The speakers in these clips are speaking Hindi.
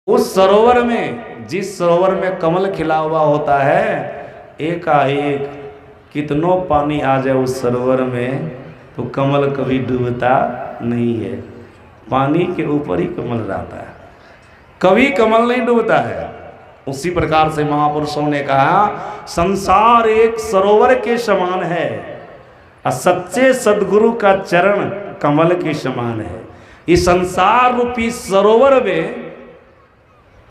उस सरोवर में, जिस सरोवर में कमल खिला हुआ होता है, एकाएक कितनों पानी आ जाए उस सरोवर में तो कमल कभी डूबता नहीं है। पानी के ऊपर ही कमल रहता है, कभी कमल नहीं डूबता है। उसी प्रकार से महापुरुषों ने कहा संसार एक सरोवर के समान है और सच्चे सदगुरु का चरण कमल के समान है। इस संसार रूपी सरोवर में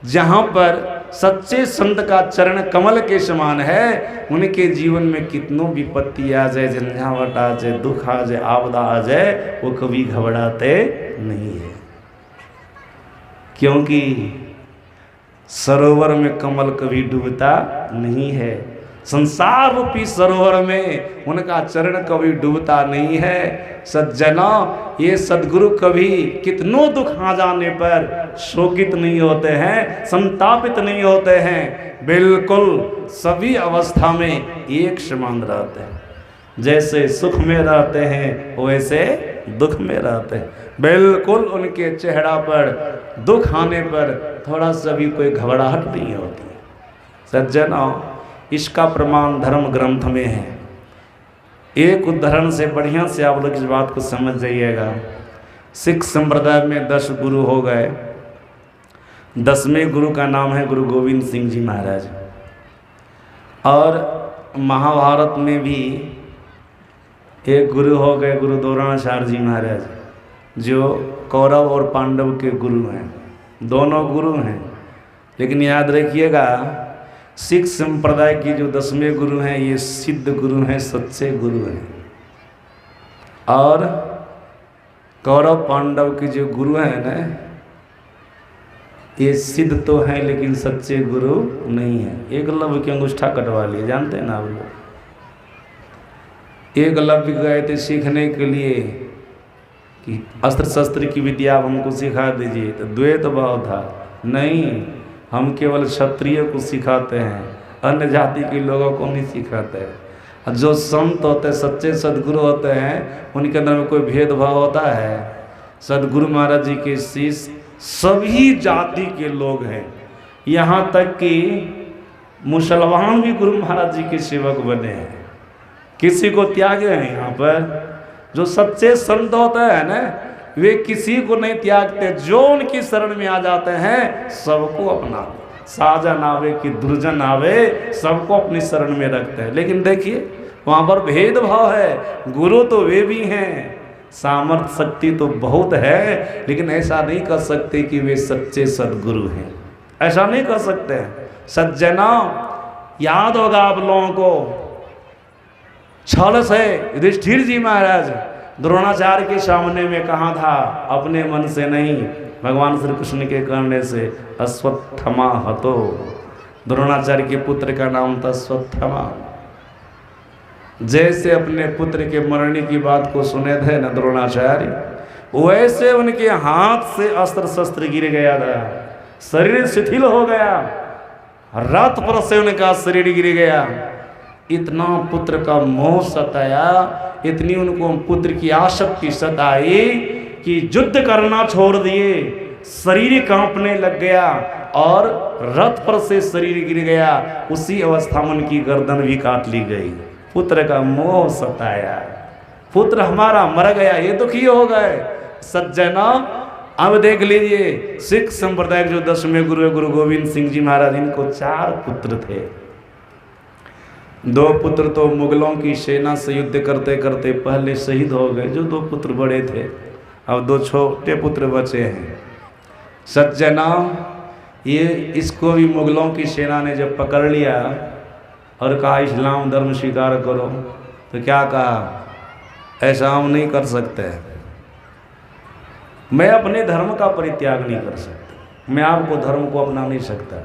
जहां पर सच्चे संत का चरण कमल के समान है, उनके जीवन में कितनों विपत्ति आ जाए, झंझावट आ जाए, दुख आ जाए, आपदा आ जाए, वो कभी घबराते नहीं है, क्योंकि सरोवर में कमल कभी डूबता नहीं है। संसार रूपी सरोवर में उनका चरण कभी डूबता नहीं है। सज्जनों, ये सदगुरु कभी कितनों दुख आ जाने पर शोकित नहीं होते हैं, संतापित नहीं होते हैं, बिल्कुल सभी अवस्था में एक समान रहते हैं। जैसे सुख में रहते हैं वैसे दुख में रहते हैं, बिल्कुल उनके चेहरा पर दुख आने पर थोड़ा सा भी कोई घबराहट नहीं होती। सज्जनों, इसका प्रमाण धर्म ग्रंथ में है। एक उदाहरण से बढ़िया से आप लोग इस बात को समझ जाइएगा। सिख संप्रदाय में 10 गुरु हो गए। 10वें गुरु का नाम है गुरु गोविंद सिंह जी महाराज। और महाभारत में भी एक गुरु हो गए गुरु द्रोणाचार्य जी महाराज, जो कौरव और पांडव के गुरु हैं। दोनों गुरु हैं, लेकिन याद रखिएगा सिख संप्रदाय की जो 10वें गुरु हैं ये सिद्ध गुरु हैं, सच्चे गुरु हैं। और कौरव पांडव के जो गुरु हैं ना, ये सिद्ध तो हैं लेकिन सच्चे गुरु नहीं है। एकलव्य की अंगूठा कटवा लिए, जानते हैं ना आप लोग। एकलव्य गए थे सीखने के लिए कि अस्त्र शस्त्र की विद्या आप हमको सिखा दीजिए, तो द्वैत भाव था, नहीं हम केवल क्षत्रिय को सिखाते हैं, अन्य जाति के लोगों को नहीं सिखाते हैं। जो संत होते हैं, सच्चे सदगुरु होते हैं, उनके अंदर में कोई भेदभाव होता है? सदगुरु महाराज जी के शिष्य सभी जाति के लोग हैं, यहाँ तक कि मुसलमान भी गुरु महाराज जी के सेवक बने हैं, किसी को त्यागे हैं। यहाँ पर जो सच्चे संत होते हैं ना, वे किसी को नहीं त्यागते, जो उनकी शरण में आ जाते हैं सबको अपना, साजन आवे कि दुर्जन आवे, सबको अपनी शरण में रखते हैं। लेकिन देखिए वहाँ पर भेदभाव है। गुरु तो वे भी हैं, सामर्थ्य शक्ति तो बहुत है, लेकिन ऐसा नहीं कर सकते कि वे सच्चे सदगुरु हैं, ऐसा नहीं कर सकते हैं। सज्जनों, याद होगा आप लोगों को, छल से युधिष्ठिर जी महाराज द्रोणाचार्य के सामने में कहा था, अपने मन से नहीं, भगवान श्री कृष्ण के कहने से, अश्वत्थामा हतो। द्रोणाचार्य के पुत्र का नाम था अश्वत्थामा। जैसे अपने पुत्र के मरने की बात को सुने थे न द्रोणाचार्य, वैसे उनके हाथ से अस्त्र शस्त्र गिर गया था, शरीर शिथिल हो गया, रथ पर से उनका शरीर गिर गया। इतना पुत्र का मोह सताया, इतनी उनको पुत्र की आसक्ति सताई कि युद्ध करना छोड़ दिए, शरीर कांपने लग गया और रथ पर से शरीर गिर गया। उसी अवस्था में उनकी गर्दन भी काट ली गई। पुत्र का मोह सताया, पुत्र हमारा मर गया, ये दुखी हो गए। सज्जना, अब देख लीजिए सिख संप्रदाय जो 10वें गुरु गुरु गोविंद सिंह जी महाराज, इनको 4 पुत्र थे। 2 पुत्र तो मुगलों की सेना से युद्ध करते करते पहले शहीद हो गए, जो 2 पुत्र बड़े थे। अब 2 छोटे पुत्र बचे हैं। सज्जना, ये इसको भी मुगलों की सेना ने जब पकड़ लिया और कहा इस्लाम धर्म स्वीकार करो, तो क्या कहा, ऐसा हम नहीं कर सकते, मैं अपने धर्म का परित्याग नहीं कर सकता, मैं आपको धर्म को अपना नहीं सकता।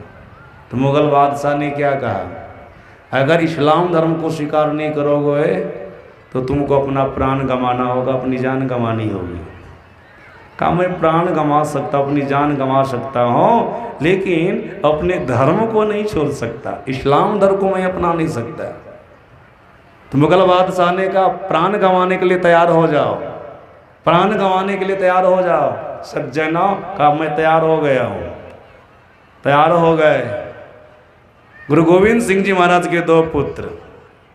तो मुगल बादशाह ने क्या कहा, अगर इस्लाम धर्म को स्वीकार नहीं करोगे तो तुमको अपना प्राण गंवाना होगा, अपनी जान गंवानी होगी। कहा मैं प्राण गंवा सकता, अपनी जान गंवा सकता हूँ, लेकिन अपने धर्म को नहीं छोड़ सकता, इस्लाम धर्म को मैं अपना नहीं सकता। तो मुगल बादशाह ने कहा प्राण गंवाने के लिए तैयार हो जाओ, प्राण गंवाने के लिए तैयार हो जाओ। सज्जनों, कहा मैं तैयार हो गया हूँ। तैयार हो गए। गुरु गोविंद सिंह जी महाराज के दो पुत्र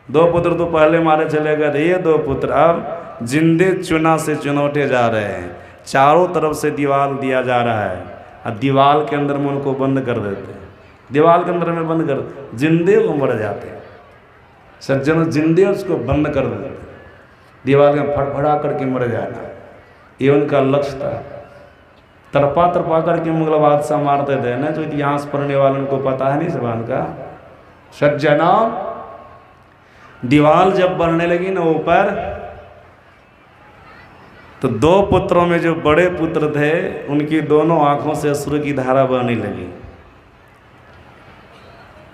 तो पहले मारे चले गए थे। ये दो पुत्र अब जिंदे चुना से चुनौटे जा रहे हैं। चारों तरफ से दीवार दिया जा रहा है और दीवार के अंदर में उनको बंद कर देते हैं। दीवार के अंदर में बंद कर, जिंदे वो मर जाते हैं। सज्जनों, जिंदे उसको बंद कर देते हैं, दीवार में फड़फड़ा करके मर जाना, ये उनका लक्ष्य था। तरपा तरपा करके मुगल बादशाह मारते थे ना, जो इतिहास पढ़ने वालों को पता है नहीं जबान का। सज्जनों, दीवार जब बनने लगी ना ऊपर, तो दो पुत्रों में जो बड़े पुत्र थे उनकी दोनों आंखों से अश्रु की धारा बहने लगी।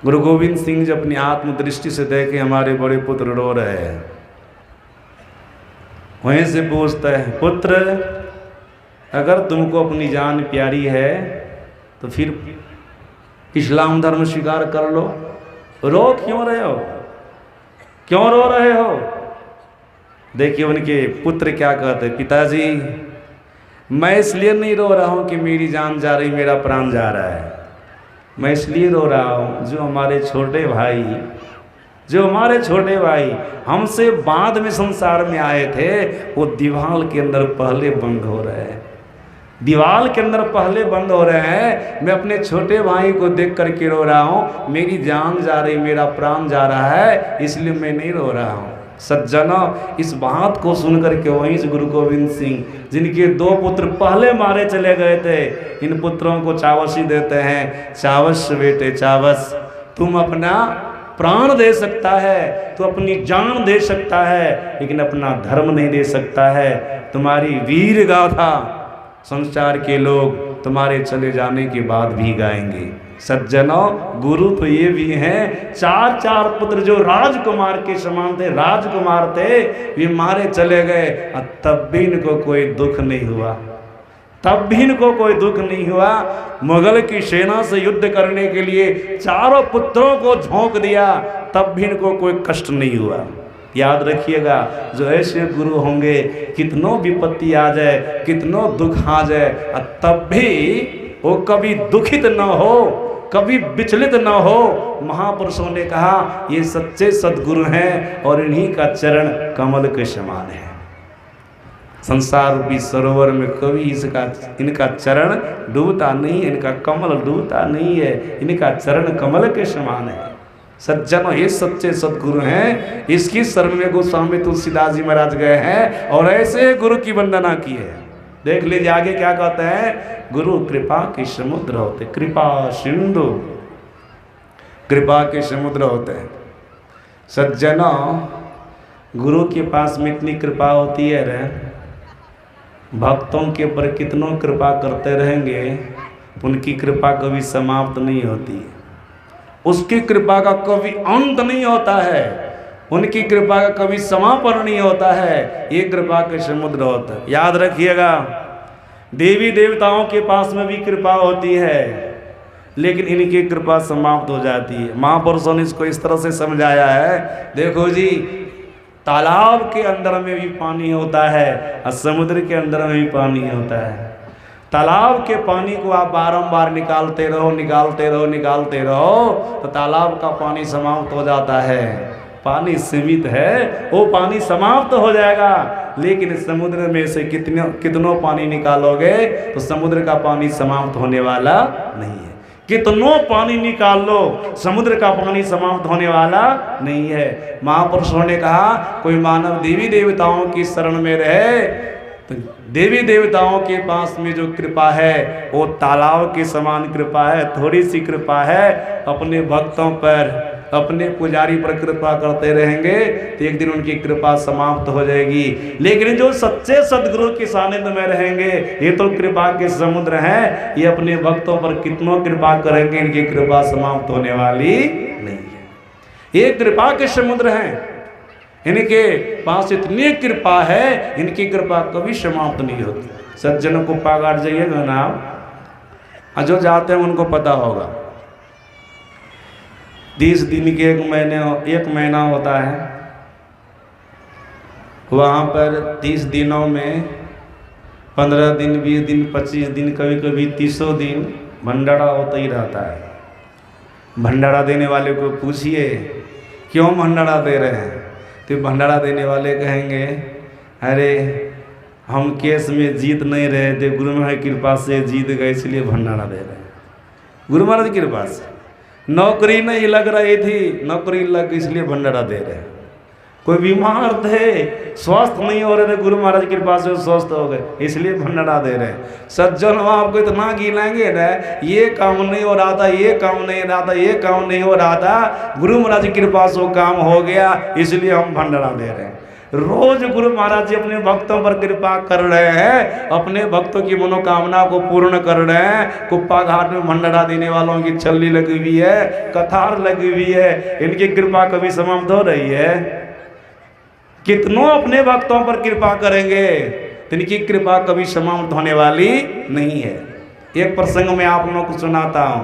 गुरु गोविंद सिंह जी अपनी आत्मदृष्टि से देखे हमारे बड़े पुत्र रो रहे हैं। वहीं से पूछते हैं, पुत्र अगर तुमको अपनी जान प्यारी है तो फिर इस्लाम धर्म स्वीकार कर लो। रो क्यों रहे हो, क्यों रो रहे हो? देखिए उनके पुत्र क्या कहते, पिताजी मैं इसलिए नहीं रो रहा हूँ कि मेरी जान जा रही, मेरा प्राण जा रहा है। मैं इसलिए रो रहा हूँ जो हमारे छोटे भाई हमसे बाद में संसार में आए थे, वो दीवार के अंदर पहले बंद हो रहे हैं। दीवार के अंदर पहले बंद हो रहे हैं। मैं अपने छोटे भाई को देख करके रो रहा हूँ। मेरी जान जा रही, मेरा प्राण जा रहा है, इसलिए मैं नहीं रो रहा हूँ। सज्जनों, इस बात को सुनकर के वहीं से गुरु गोविंद सिंह, जिनके दो पुत्र पहले मारे चले गए थे, इन पुत्रों को चावसी देते हैं। चावस बेटे चावस, तुम अपना प्राण दे सकता है, तू अपनी जान दे सकता है, लेकिन अपना धर्म नहीं दे सकता है। तुम्हारी वीर गाथा संसार के लोग तुम्हारे चले जाने के बाद भी गाएंगे। सज्जनों, गुरु तो ये भी हैं, चार पुत्र जो राजकुमार के समान थे, राजकुमार थे, वे मारे चले गए और तब भी इनको कोई दुख नहीं हुआ, तब भी इनको कोई दुख नहीं हुआ। मुगल की सेना से युद्ध करने के लिए चारों पुत्रों को झोंक दिया, तब भी इनको कोई कष्ट नहीं हुआ। याद रखिएगा, जो ऐसे गुरु होंगे, कितनों विपत्ति आ जाए, कितनों दुख आ जाए, तब भी वो कभी दुखित न हो, कभी विचलित न हो। महापुरुषों ने कहा ये सच्चे सद्गुरु हैं और इन्हीं का चरण कमल के समान है। संसार रूपी सरोवर में कभी इनका चरण डूबता नहीं है, इनका कमल डूबता नहीं है, इनका चरण कमल के समान है। सज्जनों, ये सच्चे सद्गुरु हैं। इसकी शरण में गोस्वामी तुलसीदास जी महाराज गए हैं और ऐसे गुरु की वंदना की है। देख लीजिए आगे क्या कहते हैं, गुरु कृपा के समुद्र होते, कृपा सिंधु, कृपा के समुद्र होते हैं। सज्जनों, गुरु के पास में इतनी कृपा होती है रे, भक्तों के ऊपर कितनों कृपा करते रहेंगे, उनकी कृपा कभी समाप्त नहीं होती, उसकी कृपा का कभी अंत नहीं होता है, उनकी कृपा का कभी समापन नहीं होता है। ये कृपा के समुद्र होता है। याद रखिएगा, देवी देवताओं के पास में भी कृपा होती है, लेकिन इनकी कृपा समाप्त हो जाती है। महापुरुषों ने इसको इस तरह से समझाया है, देखो जी, तालाब के अंदर में भी पानी होता है और समुद्र के अंदर में भी पानी होता है। तालाब के पानी को आप बारंबार निकालते रहो तो तालाब का पानी समाप्त हो जाता है। पानी सीमित है, वो पानी समाप्त हो जाएगा, लेकिन समुद्र में से कितनों पानी निकालोगे तो समुद्र का पानी समाप्त होने वाला नहीं है। कितनों पानी निकाल लो, समुद्र का पानी समाप्त होने वाला नहीं है। महापुरुषों ने कहा, कोई मानव देवी देवताओं की शरण में रहे तो देवी देवताओं के पास में जो कृपा है वो तालाब के समान कृपा है, थोड़ी सी कृपा है। अपने भक्तों पर, अपने पुजारी पर कृपा करते रहेंगे तो एक दिन उनकी कृपा समाप्त हो जाएगी। लेकिन जो सच्चे सद्गुरु के सानिध्य में रहेंगे, ये तो कृपा के समुद्र हैं, ये अपने भक्तों पर कितनों कृपा करेंगे, इनकी कृपा समाप्त होने वाली नहीं है। ये कृपा के समुद्र हैं, इनके पास इतनी कृपा है, इनकी कृपा कभी समाप्त नहीं होती। सज्जनों को पागाड़ जाइएगा ना आप, जो जाते हैं उनको पता होगा, 30 दिन के एक महीना होता है, वहाँ पर 30 दिनों में 15 दिन, 20 दिन, 25 दिन, कभी कभी 30 दिन भंडारा होता ही रहता है। भंडारा देने वाले को पूछिए क्यों भंडारा दे रहे हैं, तो भंडारा देने वाले कहेंगे अरे हम केस में जीत नहीं रहे थे, गुरु महाराज की कृपा से जीत गए इसलिए भंडारा दे रहे हैं। गुरु महाराज की कृपा से नौकरी नहीं लग रही थी, नौकरी लग इसलिए भंडारा दे रहे हैं। कोई बीमार थे, स्वस्थ नहीं हो रहे थे, गुरु महाराज की कृपा से स्वस्थ हो गए इसलिए भंडारा दे रहे हैं। सज्जन आपको इतना गिनाएंगे ना, ये काम नहीं हो रहा था, ये काम नहीं रहा था, ये काम नहीं हो रहा था, गुरु महाराज की कृपा से वो काम हो गया इसलिए हम भंडारा दे रहे हैं। रोज गुरु महाराज जी अपने भक्तों पर कृपा कर रहे हैं, अपने भक्तों की मनोकामना को पूर्ण कर रहे हैं। कुप्पा घाट में भंडारा देने वालों की छल्ली लगी हुई है, कतार लगी हुई है, इनकी कृपा कभी समाप्त हो रही है? कितनों अपने भक्तों पर कृपा करेंगे, इनकी कृपा कभी समाप्त होने वाली नहीं है। एक प्रसंग में आप लोगों को सुनाता हूँ।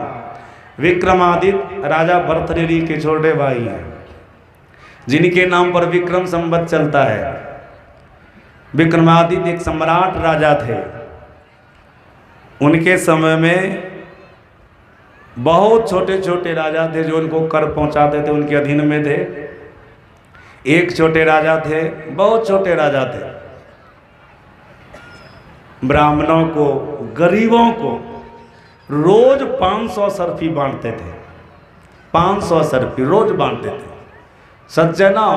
विक्रमादित्य राजा भर्तृहरि के छोटे भाई हैं, जिनके नाम पर विक्रम संवत चलता है। विक्रमादित्य एक सम्राट राजा थे। उनके समय में बहुत छोटे छोटे राजा थे जो उनको कर पहुंचाते थे, उनके अधीन में थे। एक छोटे राजा थे, बहुत छोटे राजा थे। ब्राह्मणों को, गरीबों को रोज 500 सर्फी बांटते थे, 500 सर्फी रोज बांटते थे। सज्जनों,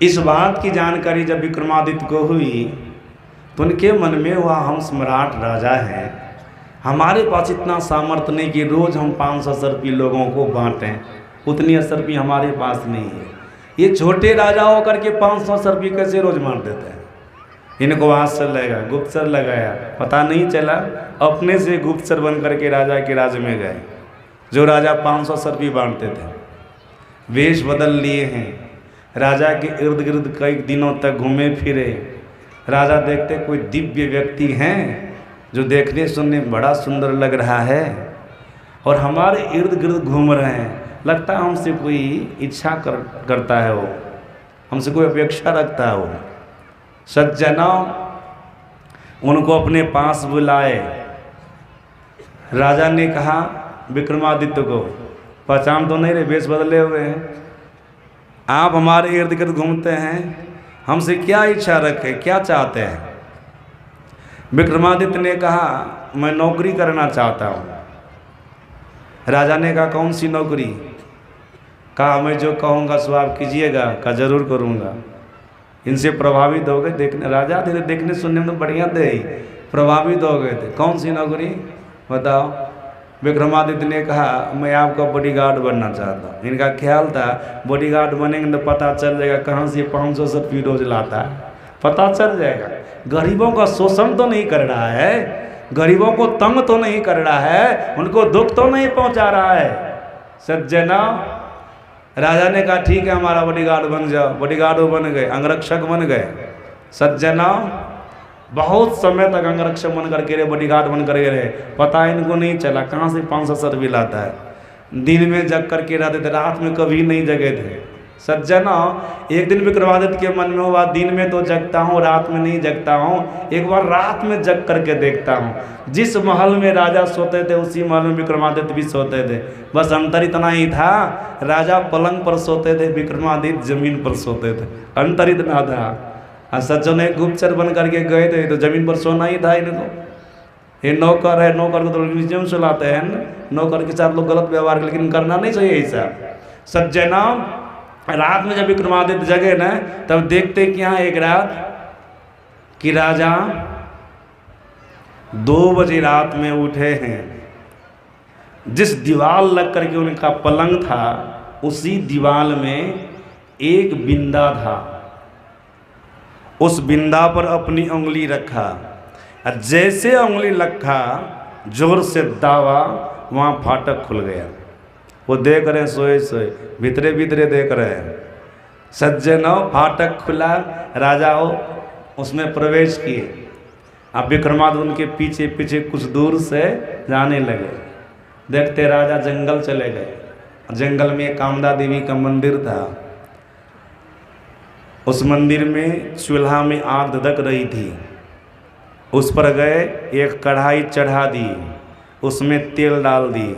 इस बात की जानकारी जब विक्रमादित्य को हुई तो उनके मन में हुआ हम सम्राट राजा हैं, हमारे पास इतना सामर्थ्य नहीं कि रोज हम 500 सर्फी लोगों को बांटें, उतनी सर्फी हमारे पास नहीं है। ये छोटे राजा होकर के 500 सर्फी कैसे रोज बांट देते हैं? इनको आश्चर्य लगा, गुप्तचर लगाया, पता नहीं चला, अपने से गुप्तचर बन करके राजा के राज में गए। जो राजा 500 सर्फी बांटते थे वेश बदल लिए हैं, राजा के इर्द गिर्द कई दिनों तक घूमे फिरे। राजा देखते कोई दिव्य व्यक्ति हैं जो देखने सुनने में बड़ा सुंदर लग रहा है और हमारे इर्द गिर्द घूम रहे हैं, लगता है हमसे कोई इच्छा करता है, वो हमसे कोई अपेक्षा रखता है। वो सज्जनों, उनको अपने पास बुलाए। राजा ने कहा विक्रमादित्य को, पहचान तो नहीं रहे, वेश बदले हुए हैं, आप हमारे इर्द गिर्द घूमते हैं, हमसे क्या इच्छा रखे, क्या चाहते हैं? विक्रमादित्य ने कहा मैं नौकरी करना चाहता हूँ। राजा ने कहा कौन सी नौकरी? कहा मैं जो कहूँगा सो आप कीजिएगा। कहा जरूर करूँगा। इनसे प्रभावित हो गए, देखने राजा थे, देखने सुनने में तो बढ़िया थे, प्रभावित हो गए थे। कौन सी नौकरी बताओ? विक्रमादित्य ने कहा मैं आपका बॉडीगार्ड बनना चाहता हूँ। इनका ख्याल था बॉडीगार्ड बनेंगे तो पता चल जाएगा कहाँ से 500 सर्फी रोज लाता है, पता चल जाएगा। गरीबों का शोषण तो नहीं कर रहा है, गरीबों को तंग तो नहीं कर रहा है, उनको दुख तो नहीं पहुँचा रहा है। सज्जना, राजा ने कहा ठीक है हमारा बॉडीगार्ड बन जाओ। बॉडीगार्ड बन गए, अंगरक्षक बन गए। सज्जना, बहुत समय तक अंगरक्षक बन करके रहे, बॉडीगार्ड बन करके रहे, पता इनको नहीं चला कहाँ से 500 सर्फी लाता है। दिन में जग करके रहते थे, रात में कभी नहीं जगे थे। सज्जना, एक दिन विक्रमादित्य के मन में हुआ दिन में तो जगता हूँ, रात में नहीं जगता हूँ, एक बार रात में जग करके देखता हूँ। जिस महल में राजा सोते थे उसी महल में विक्रमादित्य भी सोते थे, बस अंतर इतना ही था, राजा पलंग पर सोते थे, विक्रमादित्य जमीन पर सोते थे, अंतर इतना था। सज्जन एक गुप्तचर बन करके गए थे तो जमीन पर सोना ही था इनको। ये नौकर है, नौकर को तो नीचे में सुलाते हैं, नौकर के साथ लोग गलत व्यवहार, लेकिन करना नहीं चाहिए ऐसा। सज्जना, रात में जब विक्रमादित्य जगे ना तब देखते कि यहाँ एक रात कि राजा 2 बजे रात में उठे हैं। जिस दीवार लग करके उनका पलंग था उसी दीवार में एक बिंदा था, उस बिंदा पर अपनी उंगली रखा, जैसे उंगली रखा जोर से दावा, वहाँ फाटक खुल गया। वो देख रहे हैं सोए सोए, भीतरे भीतरे देख रहे हैं। सज्जनों, फाटक खुला, राजा उसमें प्रवेश किए। अब विक्रमादित्य उनके पीछे पीछे कुछ दूर से जाने लगे। देखते राजा जंगल चले गए। जंगल में कामदा देवी का मंदिर था। उस मंदिर में चूल्हा में आग धधक रही थी। उस पर गए, एक कढ़ाई चढ़ा दी, उसमें तेल डाल दिए।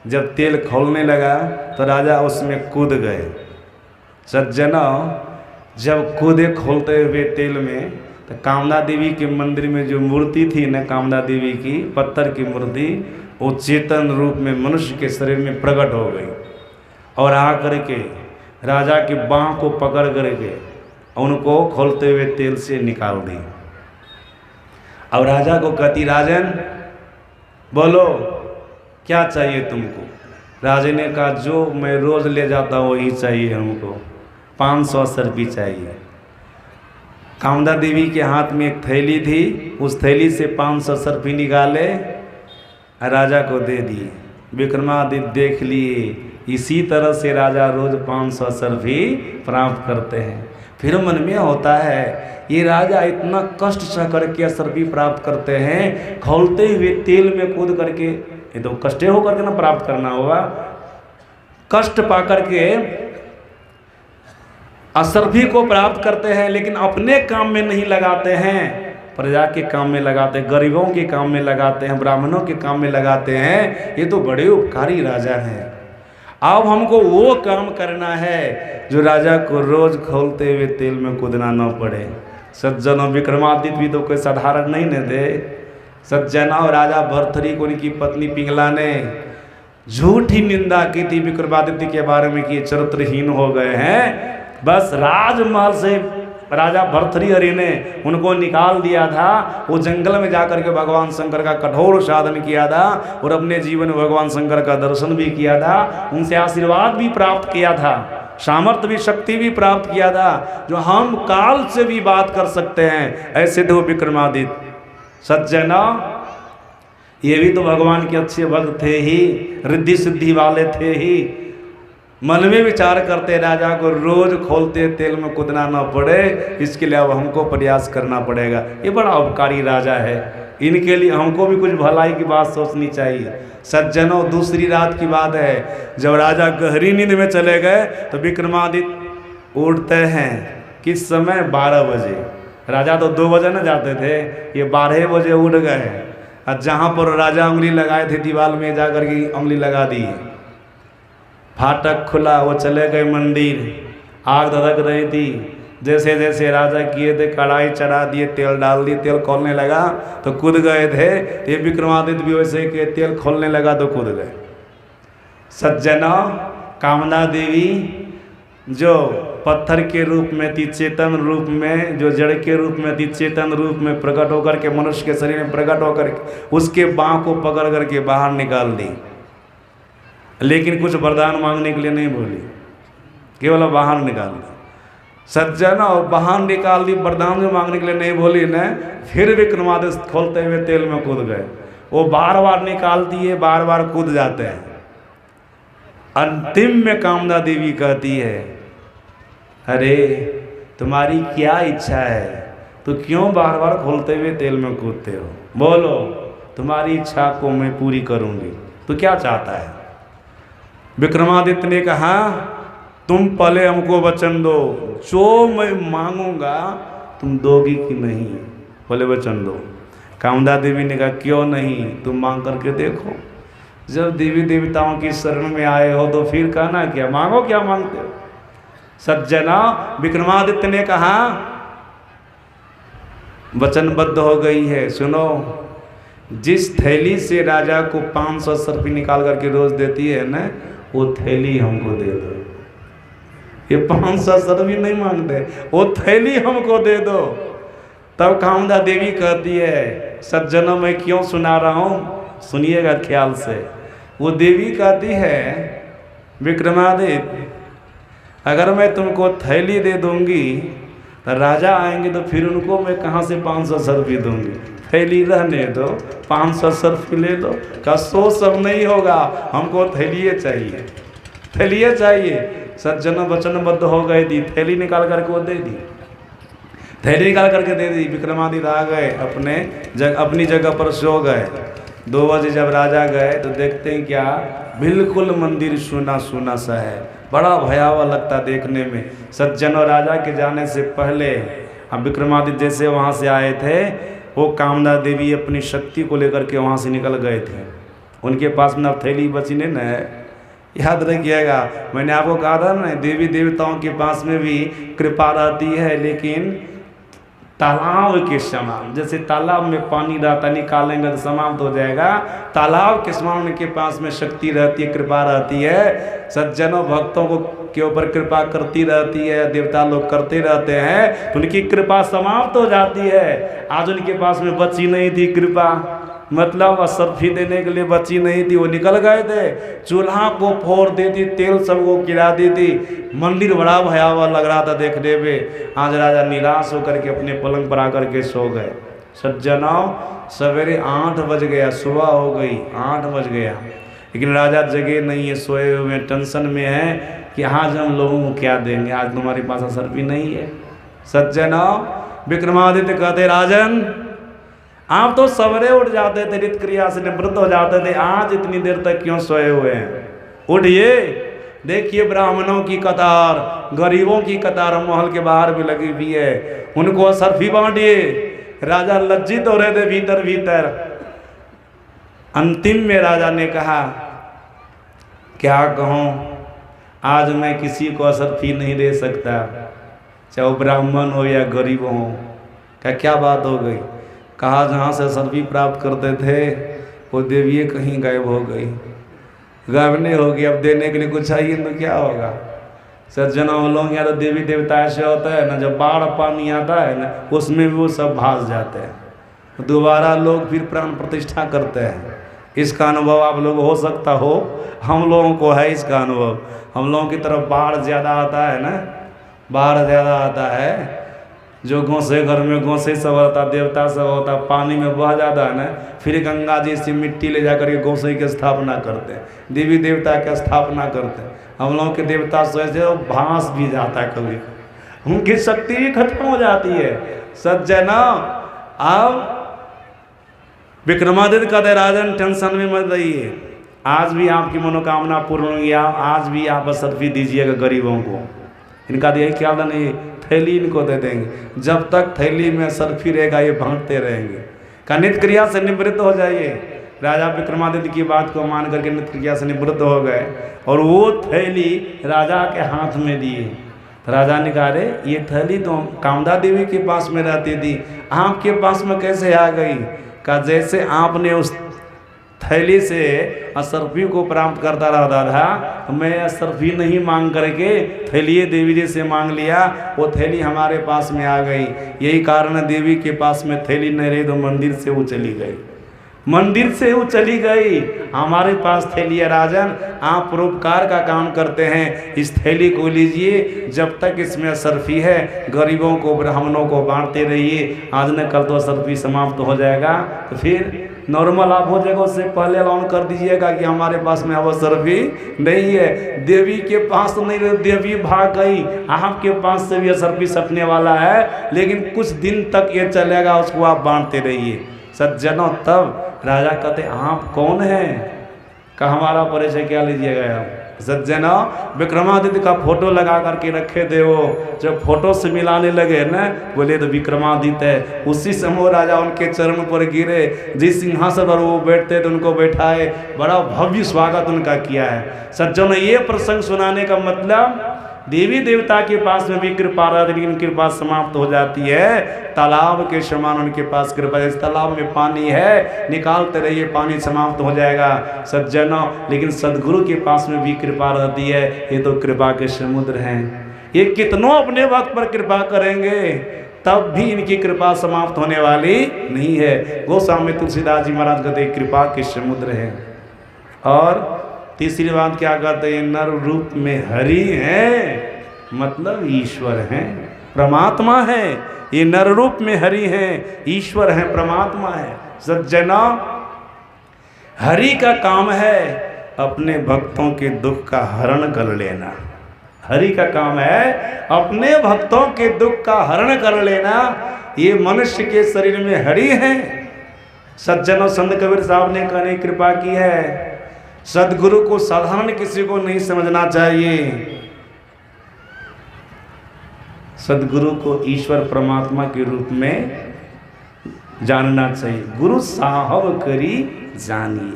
जब तेल खौलने लगा तो राजा उसमें कूद गए। सज्जनों, जब कूदे खोलते हुए तेल में, तो कामना देवी के मंदिर में जो मूर्ति थी न, कामना देवी की पत्थर की मूर्ति, वो चेतन रूप में मनुष्य के शरीर में प्रकट हो गई और आकर के राजा की बाँह को पकड़ करके उनको खोलते हुए तेल से निकाल दी। अब राजा को कहती, राजन बोलो क्या चाहिए तुमको? राजा ने कहा, जो मैं रोज ले जाता हूँ वही चाहिए हमको, 500 सर्पी चाहिए। कामदा देवी के हाथ में एक थैली थी, उस थैली से 500 सर्पी निकाले, राजा को दे दिए। विक्रमादित्य देख लिए, इसी तरह से राजा रोज 500 सर्पी प्राप्त करते हैं। फिर मन में होता है, ये राजा इतना कष्ट सह करके सर्पी प्राप्त करते हैं, खौलते हुए तेल में कूद करके, ये तो कष्टे होकर के ना प्राप्त करना होगा। कष्ट पा करके असर्फी को प्राप्त करते हैं, लेकिन अपने काम में नहीं लगाते हैं, प्रजा के काम में लगाते हैं, गरीबों के काम में लगाते हैं, ब्राह्मणों के काम में लगाते हैं। ये तो बड़े उपकारी राजा हैं। अब हमको वो काम करना है जो राजा को रोज खोलते हुए तेल में कूदना न पड़े। सज्जनों, विक्रमादित्य भी तो कोई साधारण नहीं न थे। सज्जनों, राजा भर्तृहरि को उनकी पत्नी पिंगला ने झूठी निंदा की थी विक्रमादित्य के बारे में कि चरित्रहीन हो गए हैं। बस राजमहल से राजा भर्तृहरि ने उनको निकाल दिया था। वो जंगल में जाकर के भगवान शंकर का कठोर साधन किया था और अपने जीवन में भगवान शंकर का दर्शन भी किया था, उनसे आशीर्वाद भी प्राप्त किया था, सामर्थ्य भी, शक्ति भी प्राप्त किया था, जो हम काल से भी बात कर सकते हैं। ऐसे थे वो विक्रमादित्य। सज्जना, ये भी तो भगवान के अच्छे भक्त थे ही, रिद्धि सिद्धि वाले थे ही। मन में विचार करते राजा को रोज खोलते तेल में कूदना न पड़े, इसके लिए अब हमको प्रयास करना पड़ेगा। ये बड़ा उपकारी राजा है, इनके लिए हमको भी कुछ भलाई की बात सोचनी चाहिए। सज्जनों, दूसरी रात की बात है, जब राजा गहरी नींद में चले गए तो विक्रमादित्य उठते हैं। किस समय? 12 बजे। राजा तो 2 बजे न जाते थे, ये 12 बजे उठ गए और जहाँ पर राजा उंगली लगाए थे दीवार में जाकर के उंगली लगा दी। फाटक खुला, वो चले गए मंदिर। आग धधक रही थी, जैसे जैसे राजा किए थे, कढ़ाई चढ़ा दिए, तेल डाल दिए, तेल खोलने लगा तो कूद गए थे। ये विक्रमादित्य भी वैसे के तेल खोलने लगा तो कूद गए। सज्जना, कामना देवी जो पत्थर के रूप में थी, चेतन रूप में, जो जड़ के रूप में थी, चेतन रूप में प्रकट होकर के मनुष्य के शरीर में प्रकट होकर के उसके बाँह को पकड़ करके बाहर निकाल दी। लेकिन कुछ वरदान मांगने के लिए नहीं बोली, केवल बाहर निकाल दी। सज्जन, और बाहर निकाल दी, वरदान जो मांगने के लिए नहीं बोली न। फिर विक्रमादित्य खोलते हुए तेल में कूद गए। वो बार बार निकाल दिए, बार बार कूद जाते हैं। अंतिम में कामना देवी कहती है, अरे तुम्हारी क्या इच्छा है? तो क्यों बार बार खोलते हुए तेल में कूदते हो? बोलो, तुम्हारी इच्छा को मैं पूरी करूंगी। तो क्या चाहता है? विक्रमादित्य ने कहा, तुम पहले हमको वचन दो, जो मैं मांगूंगा तुम दोगी कि नहीं? पहले वचन दो। कामदा देवी ने कहा, क्यों नहीं, तुम मांग करके देखो। जब देवी देवताओं की शरण में आए हो तो फिर कहना क्या, मांगो, क्या मांगते हो? सज्जना, विक्रमादित्य ने कहा, वचनबद्ध हो गई है। सुनो, जिस थैली से राजा को 500 सर्पी निकाल करके रोज देती है ना, वो थैली हमको दे दो। ये 500 सर्पी नहीं मांगते, वो थैली हमको दे दो। तब कामदा देवी कहती है, सज्जनों, मैं क्यों सुना रहा हूँ, सुनिएगा ख्याल से। वो देवी कहती है, विक्रमादित्य, अगर मैं तुमको थैली दे दूंगी तो राजा आएंगे तो फिर उनको मैं कहाँ से 500 सर्पी दूंगी? थैली रहने दो, 500 सर्पी ले लो। का सो सब नहीं होगा, हमको थैलिए चाहिए, थैलिए चाहिए। सज्जनों, वचनबद्ध हो गए, दी थैली निकाल करके वो दे दी, थैली निकाल करके दे दी। विक्रमादित्य आ गए, अपनी जगह पर सो गए। 2 बजे जब राजा गए तो देखते हैं क्या, बिल्कुल मंदिर सूना सूना सा है, बड़ा भयावह लगता देखने में। सज्जनों, राजा के जाने से पहले अब विक्रमादित्य जैसे वहाँ से आए थे, वो कामना देवी अपनी शक्ति को लेकर के वहाँ से निकल गए थे। उनके पास में अब थैली बची नहीं न है। याद रखिएगा, मैंने आपको कहा था ना, देवी देवताओं के पास में भी कृपा रहती है, लेकिन तालाब के समान, जैसे तालाब में पानी रहता निकालेंगे तो समाप्त हो जाएगा, तालाब के समान उनके पास में शक्ति रहती है, कृपा रहती है। सज्जनों भक्तों को के ऊपर कृपा करती रहती है, देवता लोग करते रहते हैं, तो उनकी कृपा समाप्त हो जाती है। आज उनके पास में बची नहीं थी कृपा, मतलब असरफी देने के लिए बची नहीं थी, वो निकल गए थे। चूल्हा को फोड़ देती, तेल सबको गिरा देती, मंदिर बड़ा भयावह लग रहा था देखने में। आज राजा निराश होकर के अपने पलंग पर आकर के सो गए। सज्जनों सवेरे 8 बज गया, सुबह हो गई, 8 बज गया, लेकिन राजा जगे नहीं है, सोए हुए टेंशन में है कि आज हम लोगों को क्या देंगे, आज तुम्हारे पास असरफी नहीं है। सज्जनों विक्रमादित्य कहते, राजन आप तो सवेरे उठ जाते थे, नित्य क्रिया से निवृत्त हो जाते थे, आज इतनी देर तक क्यों सोए हुए हैं? उठिए, देखिए ब्राह्मणों की कतार, गरीबों की कतार महल के बाहर भी लगी हुई है, उनको असरफी बांटिए। राजा लज्जित हो रहे थे भीतर भीतर। अंतिम में राजा ने कहा, क्या कहूँ, आज मैं किसी को असरफी नहीं दे सकता, चाहे वो ब्राह्मण हो या गरीब हो। क्या बात हो गई? कहा जहाँ से असरफी प्राप्त करते थे वो देवी कहीं गायब हो गई। गायब नहीं होगी, अब देने के लिए कुछ चाहिए तो क्या होगा? सज्जनों लोग या तो देवी देवता ऐसे होता है ना, जब बाढ़ पानी आता है ना, उसमें भी वो सब भास जाते हैं, दोबारा लोग फिर प्राण प्रतिष्ठा करते हैं। इसका अनुभव आप लोग हो सकता हो, हम लोगों को है इसका अनुभव। हम लोगों की तरफ बाढ़ ज़्यादा आता है ना, बाढ़ ज़्यादा आता है, जो गोसे घर में गोसे सब होता, देवता सब होता, पानी में बह जाता है ना, फिर गंगा जी से मिट्टी ले जाकर के गोसे की स्थापना करते हैं, देवी देवता की स्थापना करते हैं। हम लोगों के देवता सोचते हो भांस भी जाता है, कभी उनकी शक्ति भी खत्म हो जाती है। सज्जना अब विक्रमादित्य कहते, राजन टेंशन में मत रहिए, आज भी आपकी मनोकामना पूर्ण होगी, आज भी आप असरफी दीजिएगा गरीबों को। इनका यही क्या नहीं, थैली इनको दे देंगे, जब तक थैली में असरफी रहेगा ये बांटते रहेंगे। का नित्य क्रिया से निवृत्त हो जाइए। राजा विक्रमादित्य की बात को मान करके नित्य क्रिया से निवृत्त हो गए और वो थैली राजा के हाथ में दिए। तो राजा ने कहा, रे ये थैली तो कामदा देवी के पास में रहती थी, आपके पास में कैसे आ गई? का जैसे आपने उस थैली से असरफी को प्राप्त करता रहता था, तो मैं असरफी नहीं मांग करके थैली देवी जी से मांग लिया, वो थैली हमारे पास में आ गई। यही कारण है देवी के पास में थैली नहीं रही तो मंदिर से वो चली गई, मंदिर से वो चली गई। हमारे पास थैली है। राजन आप परोपकार का काम करते हैं, इस थैली को लीजिए, जब तक इसमें असरफी है गरीबों को ब्राह्मणों को बांटते रहिए, आज न कल तो असरफी समाप्त हो जाएगा, तो फिर नॉर्मल आप हो जाएगा, उससे पहले ऑन कर दीजिएगा कि हमारे पास में अब असरफी नहीं है। देवी के पास तो नहीं, देवी भाग गई, आपके पास से भी असरफी सटने वाला है, लेकिन कुछ दिन तक ये चलेगा, उसको आप बांटते रहिए। सज्जनों तब राजा कहते, आप कौन हैं? का हमारा परिचय क्या लीजिएगा आप? सज्जनों विक्रमादित्य का फोटो लगा करके रखे थे, वो जब फोटो से मिलाने लगे ना, बोले तो विक्रमादित्य है। उसी समय राजा उनके चरण पर गिरे, जिस सिंहासन पर वो बैठते थे उनको बैठाए, बड़ा भव्य स्वागत उनका किया है। सज्जनों ये प्रसंग सुनाने का मतलब, देवी देवता के पास में भी कृपा रहती, लेकिन कृपा समाप्त हो जाती है। तालाब के समान उनके पास कृपा, इस तालाब में पानी है, निकालते रहिए, पानी समाप्त हो जाएगा। सज्जनों लेकिन सदगुरु के पास में भी कृपा रहती है, ये तो कृपा के समुद्र हैं, ये कितनों अपने वक्त पर कृपा करेंगे तब भी इनकी कृपा समाप्त होने वाली नहीं है। गोस्वामी तुलसीदास जी महाराज कहते कृपा के समुद्र है। और तीसरी बात क्या कहते हैं, नर रूप में हरि हैं, मतलब ईश्वर हैं, परमात्मा है। ये नर रूप में हरि हैं, ईश्वर हैं, परमात्मा है। सज्जना हरि का काम है अपने भक्तों के दुख का हरण कर लेना। हरि का काम है अपने भक्तों के दुख का हरण कर लेना। ये मनुष्य के शरीर में हरि हैं। सज्जनों संत कबीर साहब ने कहने कृपा की है, सदगुरु को साधारण किसी को नहीं समझना चाहिए, सदगुरु को ईश्वर परमात्मा के रूप में जानना चाहिए। गुरु साहब करी जानिए,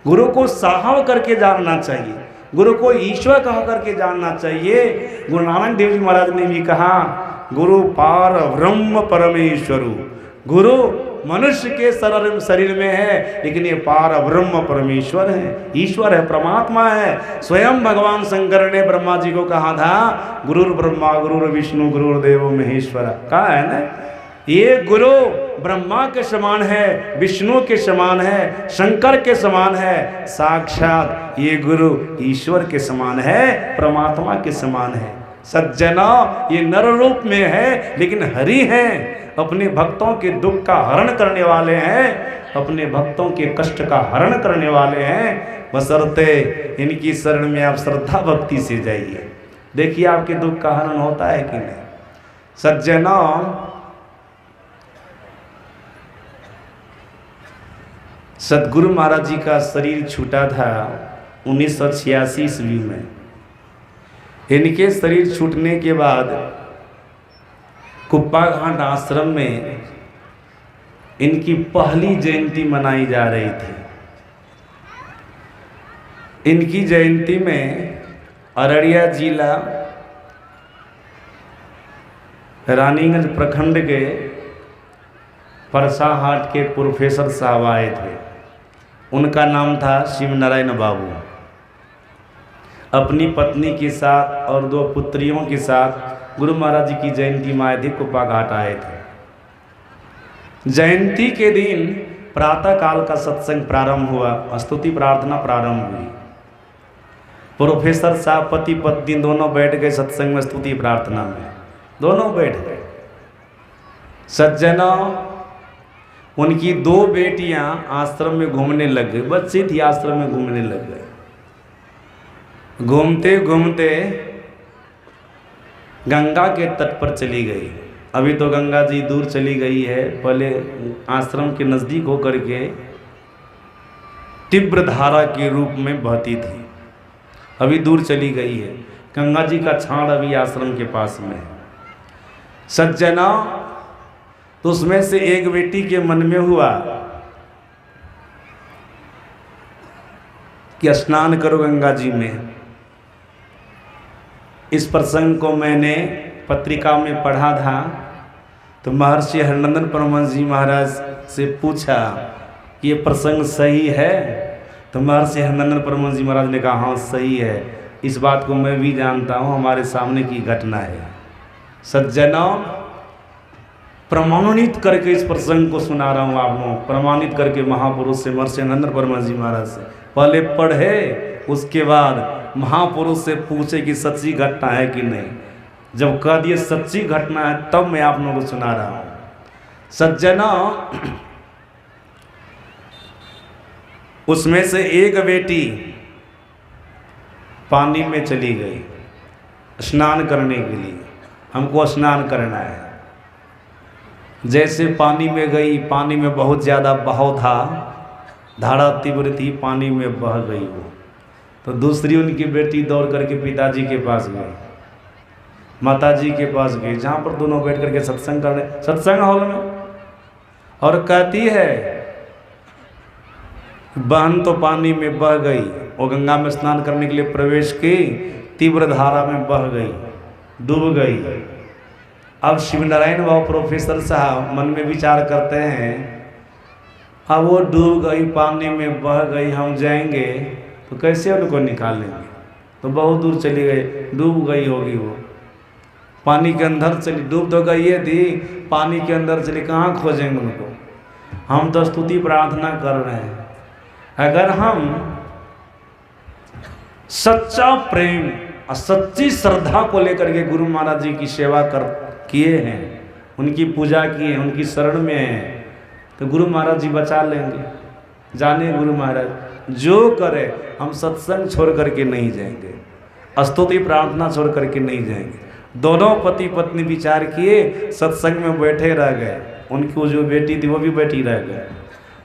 गुरु को साहब करके जानना चाहिए, गुरु को ईश्वर कह करके जानना चाहिए। गुरु नानक देव जी महाराज ने भी कहा, गुरु पार ब्रह्म परमेश्वरु। गुरु मनुष्य के शरीर में है, लेकिन ये पार ब्रह्म परमेश्वर है, ईश्वर है, परमात्मा है। स्वयं भगवान शंकर ने ब्रह्मा जी को कहा था, गुरुर ब्रह्मा गुरुर विष्णु गुरुर्देव महेश्वर। कहा है ना, ये गुरु ब्रह्मा के समान है, विष्णु के समान है, शंकर के समान है, साक्षात ये गुरु ईश्वर के समान है, परमात्मा के समान है। सज्जना ये नर रूप में है, लेकिन हरि हैं, अपने भक्तों के दुख का हरण करने वाले हैं, अपने भक्तों के कष्ट का हरण करने वाले हैं। बशर्ते इनकी शरण में आप श्रद्धा भक्ति से जाइए, देखिए आपके दुख का हरण होता है कि नहीं। सज्जना सदगुरु महाराज जी का शरीर छूटा था 1986 ईस्वी में। इनके शरीर छूटने के बाद कुप्पा घाट आश्रम में इनकी पहली जयंती मनाई जा रही थी। इनकी जयंती में अररिया जिला रानीगंज प्रखंड के परसाहाट के प्रोफेसर साहब आए थे। उनका नाम था शिव नारायण बाबू। अपनी पत्नी के साथ और 2 पुत्रियों के साथ गुरु महाराज जी की जयंती में आए थे, कुप्पा घाट आए थे। जयंती के दिन प्रातः काल का सत्संग प्रारंभ हुआ, स्तुति प्रार्थना प्रारंभ हुई। प्रोफेसर साहब पति पत्नी दोनों बैठ गए सत्संग में, स्तुति प्रार्थना में दोनों बैठ गए। सज्जना उनकी 2 बेटियां आश्रम में घूमने लग गई, बच्ची थी आश्रम में घूमने लग गए। घूमते घूमते गंगा के तट पर चली गई। अभी तो गंगा जी दूर चली गई है, पहले आश्रम के नज़दीक होकर के तीव्र धारा के रूप में बहती थी, अभी दूर चली गई है। गंगा जी का छाड़ अभी आश्रम के पास में है। सज्जना तो उसमें से एक बेटी के मन में हुआ कि स्नान करो गंगा जी में। इस प्रसंग को मैंने पत्रिका में पढ़ा था, तो महर्षि हरिनंदन परमहंस जी महाराज से पूछा कि ये प्रसंग सही है, तो महर्षि हरिनंदन परमहंस जी महाराज ने कहा हाँ सही है, इस बात को मैं भी जानता हूँ, हमारे सामने की घटना है। सज्जना प्रमाणित करके इस प्रसंग को सुना रहा हूँ आप लोगों, प्रमाणित करके महापुरुष से महर्षि हरिनंदन परमहंस जी महाराज से। पहले पढ़े, उसके बाद महापुरुष से पूछे कि सच्ची घटना है कि नहीं। जब कह दिए सच्ची घटना है, तब मैं आप लोगों को सुना रहा हूँ। सज्जना उसमें से एक बेटी पानी में चली गई स्नान करने के लिए, हमको स्नान करना है। जैसे पानी में गई, पानी में बहुत ज़्यादा बहाव था, धारा तीव्र थी, पानी में बह गई वो। तो दूसरी उनकी बेटी दौड़ करके पिताजी के पास गई, माताजी के पास गई, जहाँ पर दोनों बैठ करके सत्संग कर रहे, सत्संग हॉल में, और कहती है बहन तो पानी में बह गई, वो गंगा में स्नान करने के लिए प्रवेश की, तीव्र धारा में बह गई, डूब गई। अब शिव नारायण बाबू प्रोफेसर साहब मन में विचार करते हैं, अब वो डूब गई, पानी में बह गई, हम जाएंगे तो कैसे उनको निकालेंगे। तो बहुत दूर चली गई, डूब गई होगी वो, पानी के अंदर चली, डूब तो गई ये थी, पानी के अंदर चली, कहाँ खोजेंगे उनको। हम तो स्तुति प्रार्थना कर रहे हैं। अगर हम सच्चा प्रेम और सच्ची श्रद्धा को लेकर के गुरु महाराज जी की सेवा किए हैं, उनकी पूजा किए हैं, उनकी शरण में हैं, तो गुरु महाराज जी बचा लेंगे। जाने गुरु महाराज जो करे, हम सत्संग छोड़ करके नहीं जाएंगे, स्तुति प्रार्थना छोड़ करके नहीं जाएंगे। दोनों पति पत्नी विचार किए, सत्संग में बैठे रह गए। उनकी जो बेटी थी वो भी बैठी रह गए।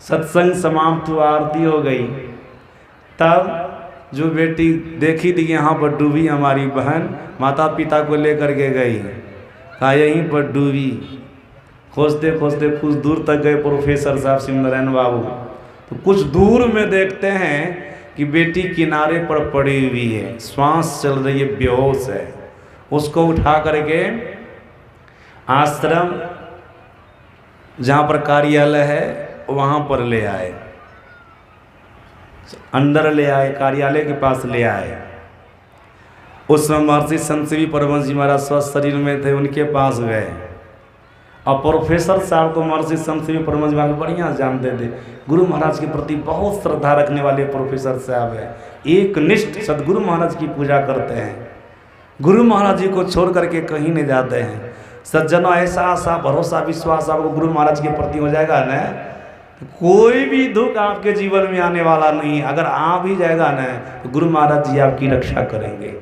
सत्संग समाप्त हुआ, आरती हो गई, तब जो बेटी देखी थी यहाँ पर डूबी हमारी बहन, माता पिता को लेकर के गई, कहा यहीं पर डूबी, खोजते खोजते कुछ दूर तक गए प्रोफेसर साहब शिवनारायण बाबू, तो कुछ दूर में देखते हैं कि बेटी किनारे पर पड़ी हुई है, श्वास चल रही है, बेहोश है। उसको उठा करके आश्रम जहाँ पर कार्यालय है वहाँ पर ले आए, अंदर ले आए, कार्यालय के पास ले आए। उस समय महर्षि संत सेवी परमहंस जी महाराज स्वस्थ शरीर में थे, उनके पास गए। और प्रोफेसर साहब को महर्षि संत सेवी परमहंस जी महाराज बढ़िया जानते थे, गुरु महाराज के प्रति बहुत श्रद्धा रखने वाले प्रोफेसर साहब है, एक निष्ठ सदगुरु महाराज की पूजा करते हैं, गुरु महाराज जी को छोड़ करके कहीं नहीं जाते हैं। सज्जनों, ऐसा आशा भरोसा विश्वास आपको गुरु महाराज के प्रति हो जाएगा ना, तो कोई भी दुख आपके जीवन में आने वाला नहीं। अगर आ भी जाएगा ना तो गुरु महाराज जी आपकी रक्षा करेंगे।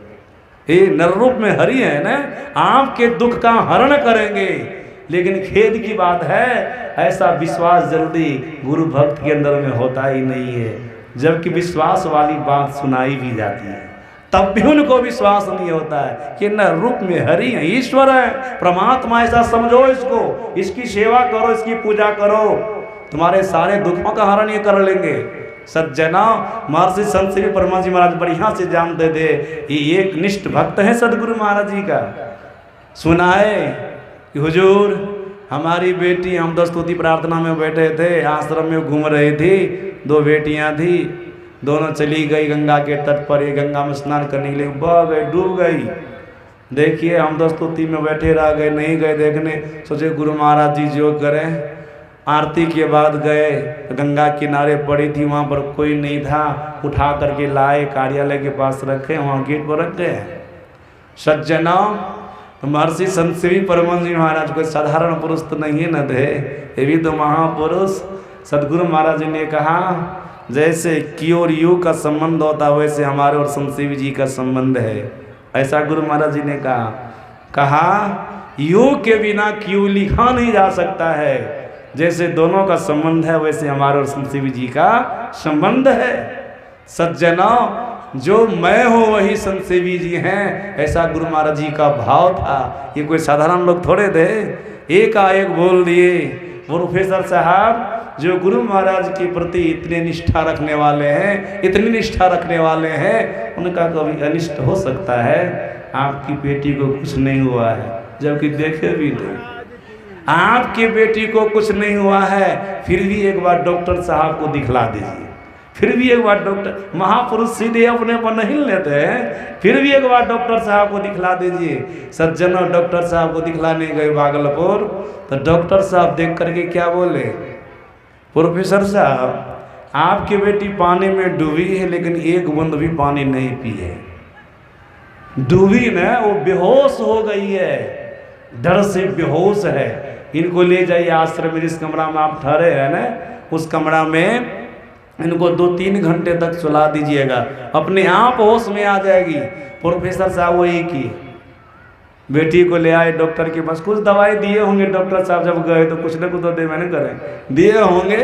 ये नररूप में हरि है ना, आपके दुख का हरण करेंगे। लेकिन खेद की बात है, ऐसा विश्वास जल्दी गुरु भक्त के अंदर में होता ही नहीं है। जबकि विश्वास वाली बात सुनाई भी जाती है तब भी उनको विश्वास नहीं होता है कि न रूप में हरि है, ईश्वर है, परमात्मा। ऐसा समझो इसको, इसकी सेवा करो, इसकी पूजा करो, तुम्हारे सारे दुखों का हरण ये कर लेंगे। सज्जना, महर्षि संत सेवी परमहंस जी महाराज बढ़िया से जानते थे ये एक निष्ठ भक्त है सदगुरु महाराज जी का। सुनाए कि हुजूर हमारी बेटी, हम तो स्तुति प्रार्थना में बैठे थे, आश्रम में घूम रही थी, 2 बेटियां थी, दोनों चली गई गंगा के तट पर, ये गंगा में स्नान करने के लिए बह गई, डूब गई। देखिए हम तो स्तुति में बैठे रह गए, नहीं गए देखने, सोचे गुरु महाराज जी जो करें। आरती के बाद गए तो गंगा किनारे पड़ी थी, वहाँ पर कोई नहीं था, उठा करके लाए, कार्यालय के पास रखे, वहाँ गेट पर रख गए। सज्जना, तो महर्षि संत सेवी परमहंस जी महाराज कोई साधारण पुरुष तो नहीं न थे, ये भी तो महापुरुष। सदगुरु महाराज जी ने कहा जैसे की और यू का संबंध होता वैसे हमारे और संत सेवी जी का संबंध है। ऐसा गुरु महाराज जी ने कहा यू के बिना क्यों लिखा नहीं जा सकता है, जैसे दोनों का संबंध है वैसे हमारे और संत सेवी जी का संबंध है। सज्जना, जो मैं हूँ वही संत सेवी जी हैं, ऐसा गुरु महाराज जी का भाव था। ये कोई साधारण लोग थोड़े थे, एकाएक बोल दिए। प्रोफेसर साहब जो गुरु महाराज के प्रति इतने निष्ठा रखने वाले हैं, इतनी निष्ठा रखने वाले हैं, उनका कभी अनिष्ट हो सकता है? आपकी बेटी को कुछ नहीं हुआ है, जबकि देखे भी नहीं, आपकी बेटी को कुछ नहीं हुआ है, फिर भी एक बार डॉक्टर साहब को दिखला दीजिए। फिर भी एक बार डॉक्टर, महापुरुष सीधे अपने पर नहीं लेते हैं, फिर भी एक बार डॉक्टर साहब को दिखला दीजिए। सज्जनों, डॉक्टर साहब को दिखलाने गए भागलपुर, तो डॉक्टर साहब देख करके क्या बोले, प्रोफेसर साहब आपकी बेटी पानी में डूबी है लेकिन एक बूंद भी पानी नहीं पी है, डूबी ना, वो बेहोश हो गई है, डर से बेहोश है। इनको ले जाइए आश्रम में, जिस कमरा में आप ठहरे हैं ना, उस कमरा में इनको 2-3 घंटे तक सुला दीजिएगा, अपने आप होश में आ जाएगी। प्रोफेसर साहब वही की, बेटी को ले आए डॉक्टर के पास, कुछ दवाई दिए होंगे डॉक्टर साहब, जब गए तो कुछ न कुछ तो दे मैंने करें दिए होंगे,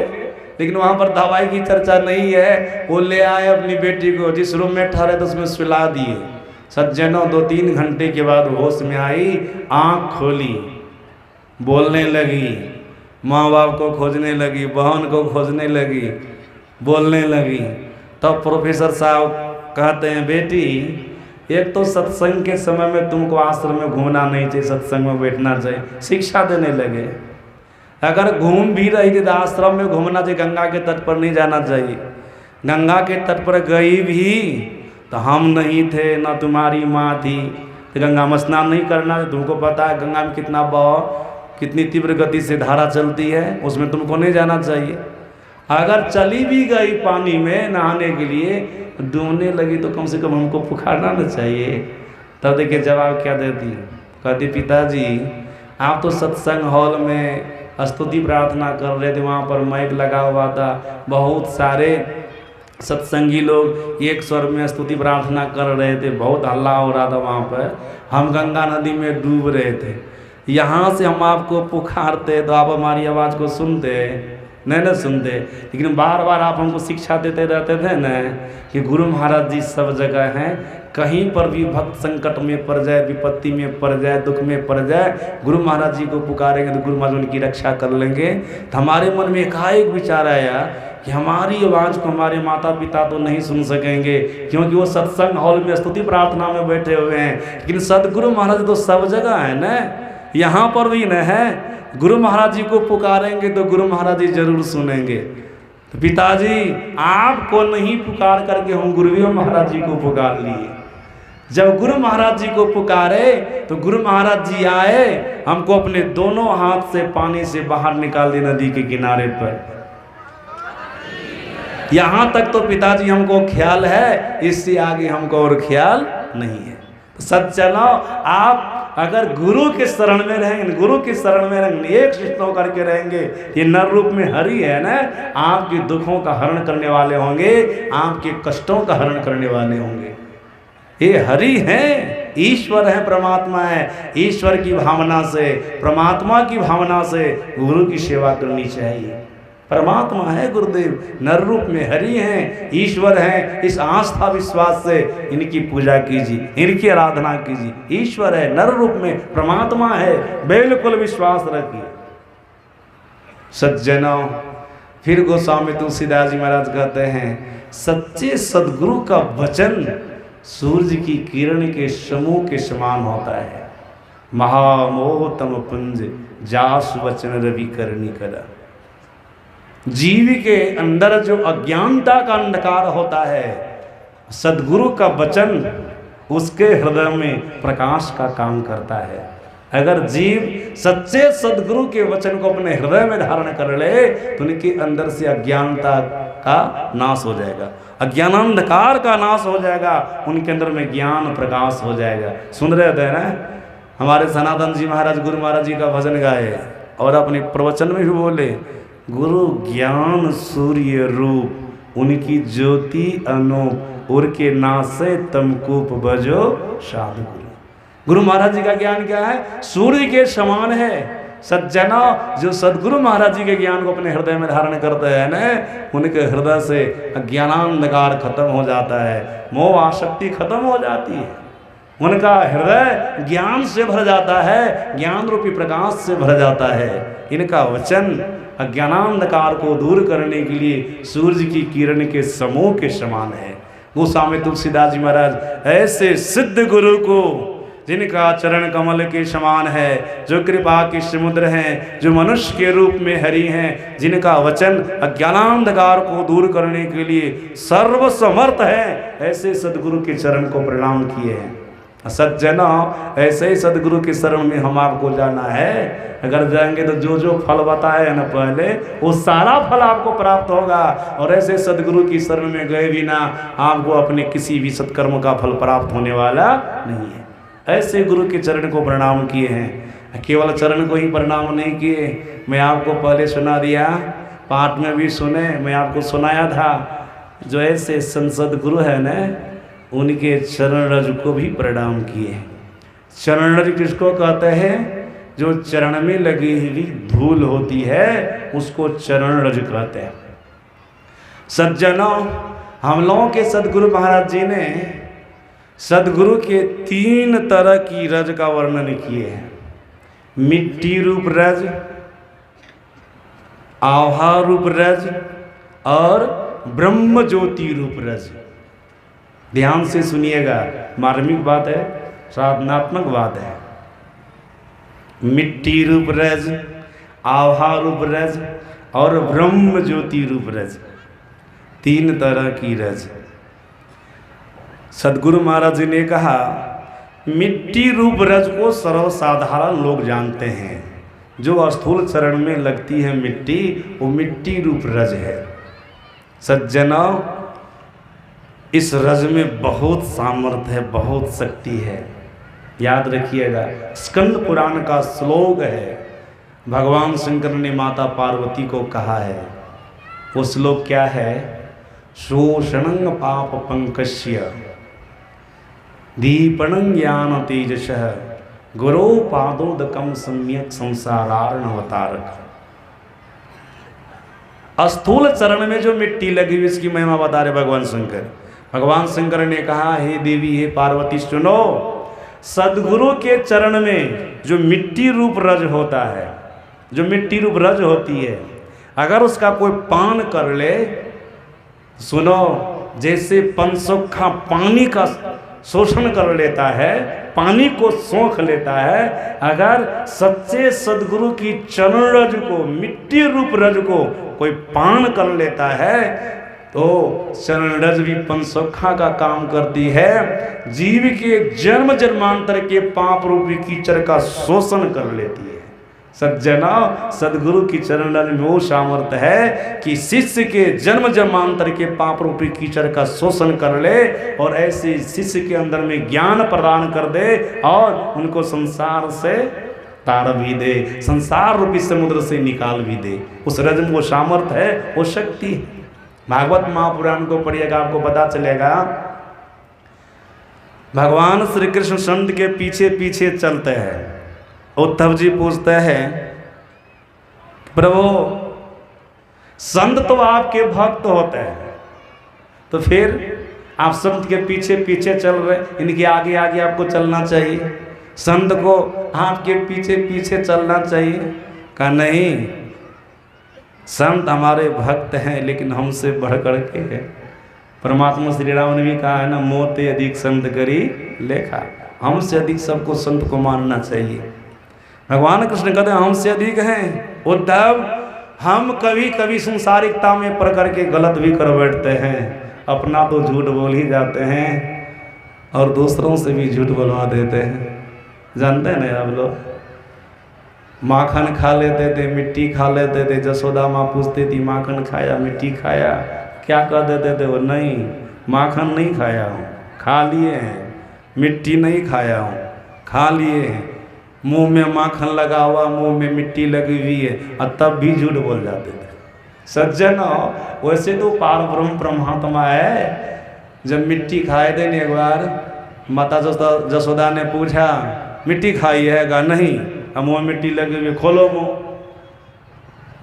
लेकिन वहाँ पर दवाई की चर्चा नहीं है। वो ले आए अपनी बेटी को, जिस रूम में ठहरे तो उसमें सुला दिए। सज्जनों, 2-3 घंटे के बाद होश में आई, आँख खोली, बोलने लगी, माँ बाप को खोजने लगी, बहन को खोजने लगी, बोलने लगी। तब प्रोफेसर साहब कहते हैं बेटी, एक तो सत्संग के समय में तुमको आश्रम में घूमना नहीं चाहिए, सत्संग में बैठना चाहिए, शिक्षा देने लगे। अगर घूम भी रही थी तो आश्रम में घूमना चाहिए, गंगा के तट पर नहीं जाना चाहिए। गंगा के तट पर गई भी तो हम नहीं थे, ना तुम्हारी माँ थी, तो गंगा में स्नान नहीं करना। तुमको पता है गंगा में कितना बहाव, कितनी तीव्र गति से धारा चलती है, उसमें तुमको नहीं जाना चाहिए। अगर चली भी गई पानी में नहाने के लिए, डूबने लगी तो कम से कम हमको पुकारना न चाहिए। तब देखिए जवाब क्या देती, कहती पिताजी आप तो सत्संग हॉल में स्तुति प्रार्थना कर रहे थे, वहाँ पर माइक लगा हुआ था, बहुत सारे सत्संगी लोग एक स्वर में स्तुति प्रार्थना कर रहे थे, बहुत हल्ला हो रहा था वहाँ पर, हम गंगा नदी में डूब रहे थे। यहाँ से हम आपको पुकारते तो आप हमारी आवाज़ को सुनते, नहीं सुनते। लेकिन बार बार आप हमको शिक्षा देते रहते थे न कि गुरु महाराज जी सब जगह हैं, कहीं पर भी भक्त संकट में पड़ जाए, विपत्ति में पड़ जाए, दुख में पड़ जाए, गुरु महाराज जी को पुकारेंगे तो गुरु महाराज उनकी रक्षा कर लेंगे। तो हमारे मन में एकाएक विचार आया कि हमारी आवाज़ को हमारे माता पिता तो नहीं सुन सकेंगे, क्योंकि वो सत्संग हॉल में स्तुति प्रार्थना में बैठे हुए हैं। लेकिन सदगुरु महाराज तो सब जगह है न, यहाँ पर भी न है। गुरु महाराज जी को पुकारेंगे तो गुरु महाराज जी जरूर सुनेंगे। तो पिताजी आपको नहीं पुकार करके हम गुरुदेव महाराज जी को पुकार लिए। जब गुरु महाराज जी को पुकारे तो गुरु महाराज जी आए, हमको अपने दोनों हाथ से पानी से बाहर निकाल दिए नदी के किनारे पर। यहाँ तक तो पिताजी हमको ख्याल है, इससे आगे हमको और ख्याल नहीं है। तो सज्जनों, आप अगर गुरु के शरण में रहेंगे, गुरु के शरण में रहेंगे, एक शिष्टों करके रहेंगे, ये नर रूप में हरि है ना, आपके दुखों का हरण करने वाले होंगे, आपके कष्टों का हरण करने वाले होंगे। ये हरि हैं, ईश्वर है, परमात्मा है। ईश्वर की भावना से, परमात्मा की भावना से गुरु की सेवा करनी चाहिए। परमात्मा है गुरुदेव, नर रूप में हरि हैं, ईश्वर हैं। इस आस्था विश्वास से इनकी पूजा कीजिए, इनकी आराधना कीजिए। ईश्वर है, नर रूप में परमात्मा है, बिल्कुल विश्वास रखिए। सज्जनों, फिर गोस्वामी तुलसीदास जी महाराज कहते हैं, सच्चे सदगुरु का वचन सूर्य की किरण के समूह के समान होता है। महामोहतम पुंज जास वचन रवि करनी करा। जीव के अंदर जो अज्ञानता का अंधकार होता है, सदगुरु का वचन उसके हृदय में प्रकाश का काम करता है। अगर जीव सच्चे सदगुरु के वचन को अपने हृदय में धारण कर ले तो उनके अंदर से अज्ञानता का नाश हो जाएगा, अज्ञानांधकार का नाश हो जाएगा, उनके अंदर में ज्ञान प्रकाश हो जाएगा। सुन रहे थे ना, हमारे सनातन जी महाराज गुरु महाराज जी का भजन गाए और अपने प्रवचन में भी बोले, गुरु ज्ञान सूर्य रूप, उनकी ज्योति अनूप, उनके नासे तमकूप बजो साधु गुरु। गुरु महाराज जी का ज्ञान क्या है? सूर्य के समान है। सज्जना, जो सदगुरु महाराज जी के ज्ञान को अपने हृदय में धारण करते हैं न, उनके हृदय से अज्ञानांधकार खत्म हो जाता है, मोह आसक्ति खत्म हो जाती है, उनका हृदय ज्ञान से भर जाता है, ज्ञान रूपी प्रकाश से भर जाता है। इनका वचन अज्ञानांधकार को दूर करने के लिए सूर्य की किरण के समूह के समान है। गोस्वामी तुलसीदास जी महाराज ऐसे सिद्ध गुरु को, जिनका चरण कमल के समान है, जो कृपा के समुद्र हैं, जो मनुष्य के रूप में हरि हैं, जिनका वचन अज्ञानांधकार को दूर करने के लिए सर्वसमर्थ है, ऐसे सदगुरु के चरण को प्रणाम किए हैं। सज्जनों, ऐसे ही सदगुरु के शरण में हम आपको जाना है। अगर जाएंगे तो जो जो फल बताए है ना पहले, वो सारा फल आपको प्राप्त होगा। और ऐसे सदगुरु की शरण में गए बिना आपको अपने किसी भी सत्कर्म का फल प्राप्त होने वाला नहीं है। ऐसे गुरु के चरण को प्रणाम किए हैं। केवल चरण को ही प्रणाम नहीं किए, मैं आपको पहले सुना दिया, पाठ में भी सुने, मैं आपको सुनाया था। जो ऐसे संसद गुरु है न, उनके चरण रज को भी प्रणाम किए। चरण रज किसको कहते हैं? जो चरण में लगी हुई धूल होती है उसको चरण रज कहते हैं। सज्जनों, हम लोगों के सदगुरु महाराज जी ने सदगुरु के 3 तरह की रज का वर्णन किए हैं। मिट्टी रूप रज, आभा रूप रज और ब्रह्म ज्योति रूप रज। ध्यान से सुनिएगा, मार्मिक बात है, साधनात्मक बात है। मिट्टी रूप रज, आभा रूप रज और ब्रह्म ज्योति रूप रज, 3 तरह की रज। सदगुरु महाराज जी ने कहा, मिट्टी रूप रज को सर्वसाधारण लोग जानते हैं। जो स्थूल चरण में लगती है मिट्टी, वो मिट्टी रूप रज है। सज्जनों, इस रज में बहुत सामर्थ्य है, बहुत शक्ति है। याद रखिएगा, स्कंद पुराण का श्लोक है, भगवान शंकर ने माता पार्वती को कहा है। वो श्लोक क्या है? शोषणं पाप पंकस्य दीपणं ज्ञान तेजसः गुरो पादोदकम सम्यक संसारार्णवतारक। स्थूल चरण में जो मिट्टी लगी हुई इसकी महिमा बता रहे भगवान शंकर। भगवान शंकर ने कहा, हे देवी, हे पार्वती, सुनो, सदगुरु के चरण में जो मिट्टी रूप रज होता है, जो मिट्टी रूप रज होती है, अगर उसका कोई पान कर ले, सुनो, जैसे पंचोखा पानी का शोषण कर लेता है, पानी को सोख लेता है, अगर सच्चे सदगुरु की चरण रज को, मिट्टी रूप रज को कोई पान कर लेता है तो चरण रज भी पंचोखा का काम करती है, जीव के जन्म जन्मांतर के पाप रूपी कीचड़ का शोषण कर लेती है। सज्जना, सदगुरु की चरण रज में वो सामर्थ्य है कि शिष्य के जन्म जन्मांतर के पाप रूपी कीचड़ का शोषण कर ले और ऐसे शिष्य के अंदर में ज्ञान प्रदान कर दे और उनको संसार से तार भी दे, संसार रूपी समुद्र से निकाल भी दे। उस रज में वो सामर्थ्य है, वो शक्ति है। भागवत महापुराण को पढ़िएगा, आपको पता चलेगा। भगवान श्री कृष्ण संत के पीछे पीछे चलते हैं। उद्धव जी पूछते हैं, प्रभु, संत तो आपके भक्त होते हैं, तो फिर आप संत के पीछे पीछे चल रहे, इनके आगे आगे आपको चलना चाहिए, संत को आपके पीछे पीछे चलना चाहिए। कहा नहीं, संत हमारे भक्त हैं लेकिन हमसे बढ़ कर के है। परमात्मा श्री राम ने भी कहा है ना, मोते अधिक संत करी लेखा, हमसे अधिक सबको संत को मानना चाहिए। भगवान कृष्ण कहते हैं हमसे अधिक हैं। उद्धव, हम कभी कभी संसारिकता में पड़ करके गलत भी कर बैठते हैं, अपना तो झूठ बोल ही जाते हैं और दूसरों से भी झूठ बोलवा देते हैं। जानते हैं ना आप लोग, माखन खा लेते थे, मिट्टी खा लेते थे, जसोदा माँ पूछती थी माखन खाया मिट्टी खाया, क्या कह देते थे वो, नहीं माखन नहीं खाया हूँ, खा लिए हैं, मिट्टी नहीं खाया हूँ, खा लिए हैं। मुंह में माखन लगा हुआ, मुंह में मिट्टी लगी हुई है, और तब भी झूठ बोल जाते थे। सज्जन, वैसे तो पार ब्रह्म परमात्मा है। जब मिट्टी खाए थे एक बार, माता जसोदा ने पूछा मिट्टी खाई है? कहा नहीं, अब मुँह मिट्टी लगी हुई, खोलो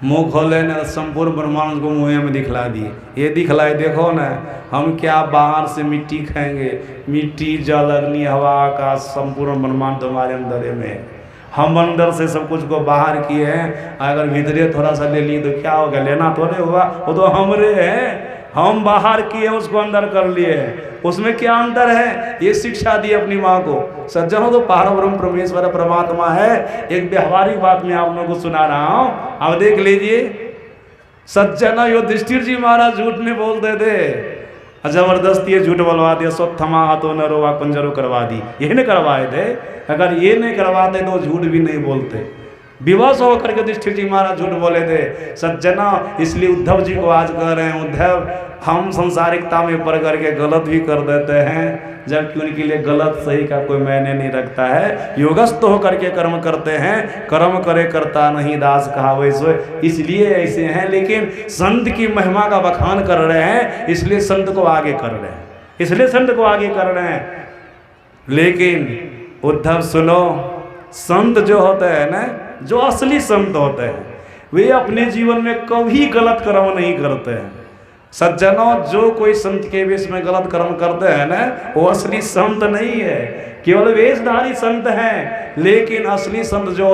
मुंह खोले ने संपूर्ण ब्रह्मांड को मुँह में दिखला दिए। ये दिखलाए, देखो ना, हम क्या बाहर से मिट्टी खाएंगे, मिट्टी जल अग्नि हवा आकाश संपूर्ण ब्रह्मांड तुम्हारे अंदर में, हम अंदर से सब कुछ को बाहर किए हैं। अगर भीतरे थोड़ा सा ले लिए तो क्या हो गया, लेना तो नहीं हुआ, वो तो हमरे हैं, हम बाहर किए उसको अंदर कर लिए, उसमें क्या अंतर है? ये शिक्षा दी अपनी माँ को। सज्जनों, तो पार ब्रह्म परमेश्वर परमात्मा है। एक व्यवहारिक बात मैं आप लोगों को सुना रहा हूँ, अब देख लीजिए। सज्जन, युधिष्ठिर जी महाराज झूठ नहीं बोलते थे, जबरदस्ती ये झूठ बोलवा दिया, स्वथमा हाथों न रोवा पंजरो करवा दी, ये नहीं करवाए थे। अगर ये नहीं करवाते तो झूठ भी नहीं बोलते। विवश होकर के युधिष्ठिर जी महाराज झूठ बोले थे। सज्जना, इसलिए उद्धव जी को आज कह रहे हैं, उद्धव, हम संसारिकता में पड़ करके गलत भी कर देते हैं, जबकि उनके लिए गलत सही का कोई मायने नहीं रखता है। योगस्थ होकर के कर्म करते हैं, कर्म करे करता नहीं दास कहा वैसे, इसलिए ऐसे हैं। लेकिन संत की महिमा का बखान कर रहे हैं, इसलिए संत को आगे कर रहे हैं, इसलिए संत को आगे कर रहे हैं। लेकिन उद्धव सुनो, संत जो होते हैं ना, जो असली संत होते हैं, वे अपने जीवन में कभी गलत कर्म नहीं करते हैं। सज्जनों, जो कोई संत के वेश में गलत कर्म करते हैं ना, वो असली संत नहीं है, केवल वेशधारी संत हैं। लेकिन असली संत जो